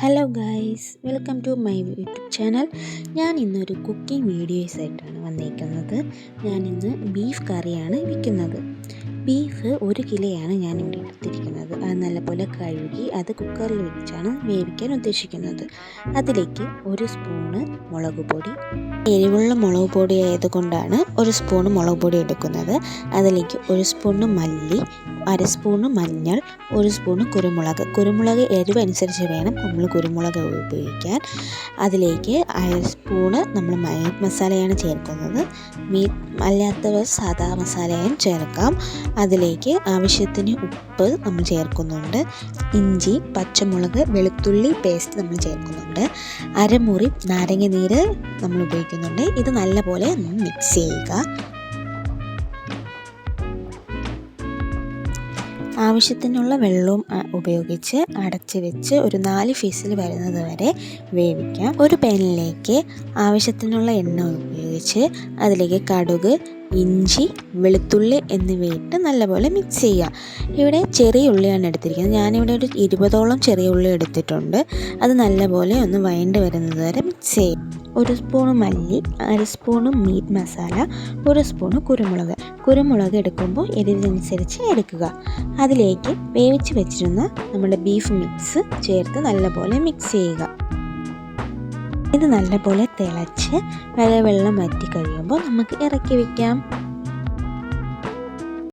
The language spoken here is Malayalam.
Hello guys, welcome to my YouTube channel. ഞാൻ ഇന്നൊരു കുക്കിംഗ് വീഡിയോസ് ആയിട്ടാണ് വന്നിരിക്കുന്നത്. ഞാനിന്ന് ബീഫ് കറിയാണ് വയ്ക്കുന്നത്. ബീഫ് 1 കിലോയാണ് ഞാനിവിടെ എടുത്തിരിക്കുന്നത്. അത് നല്ലപോലെ കഴുകി അത് കുക്കറിൽ വെച്ചാണ് വേവിക്കാൻ ഉദ്ദേശിക്കുന്നത്. അതിലേക്ക് 1 സ്പൂണ് മുളക് പൊടി, എരിവുള്ള മുളക് പൊടി ആയതുകൊണ്ടാണ് 1 സ്പൂണ് മുളക് പൊടി എടുക്കുന്നത്. അതിലേക്ക് 1 സ്പൂണ് മല്ലി, 1/2 സ്പൂണ് മഞ്ഞൾ, 1 സ്പൂണ് കുരുമുളക് എരിവ് അനുസരിച്ച് വേണം നമ്മൾ കുരുമുളക് ഉപയോഗിക്കാൻ. അതിലേക്ക് 1/2 സ്പൂണ് നമ്മൾ മീറ്റ് മസാലയാണ് ചേർക്കുന്നത്. മീറ്റ് അല്ലാത്തവർ സാദാ മസാലയും ചേർക്കാം. അതിലേക്ക് ആവശ്യത്തിന് ഉപ്പ് നമ്മൾ ചേർക്കുന്നുണ്ട്. ഇഞ്ചി, പച്ചമുളക്, വെളുത്തുള്ളി പേസ്റ്റ് നമ്മൾ ചേർക്കുന്നുണ്ട്. 1/2 മുറി നാരങ്ങ നീര് നമ്മൾ ഉപയോഗിക്കുന്നുണ്ട്. ഇത് നല്ലപോലെ മിക്സ് ചെയ്യുക. ആവശ്യത്തിനുള്ള വെള്ളവും ഉപയോഗിച്ച് അടച്ച് വെച്ച് ഒരു 4 വിസിൽ വരുന്നത് വരെ വേവിക്കാം. ഒരു പാനിലേക്ക് ആവശ്യത്തിനുള്ള എണ്ണ ഉപയോഗിച്ച് അതിലേക്ക് കടുക്, ഇഞ്ചി, വെളുത്തുള്ളി എന്നിവയിട്ട് നല്ലപോലെ മിക്സ് ചെയ്യുക. ഇവിടെ ചെറിയ ഉള്ളിയാണ് എടുത്തിരിക്കുന്നത്. ഞാനിവിടെ ഒരു 20ഓളം ചെറിയ ഉള്ളി എടുത്തിട്ടുണ്ട്. അത് നല്ലപോലെ ഒന്ന് വഴണ്ട് വരുന്നത് വരെ മിക്സ് ചെയ്യും. 1 സ്പൂണ് മല്ലി, 1/2 സ്പൂണ് മീറ്റ് മസാല, 1 സ്പൂണ് കുരുമുളക് എടുക്കുമ്പോൾ എരിവിനനുസരിച്ച് എടുക്കുക. അതിലേക്ക് വേവിച്ച് വെച്ചിരുന്ന നമ്മുടെ ബീഫ് മിക്സ് ചേർത്ത് നല്ലപോലെ മിക്സ് ചെയ്യുക. ഇത് നല്ലപോലെ തിളച്ച് വെള്ളം വറ്റി കഴിയുമ്പോൾ നമുക്ക് ഇറക്കി വയ്ക്കാം.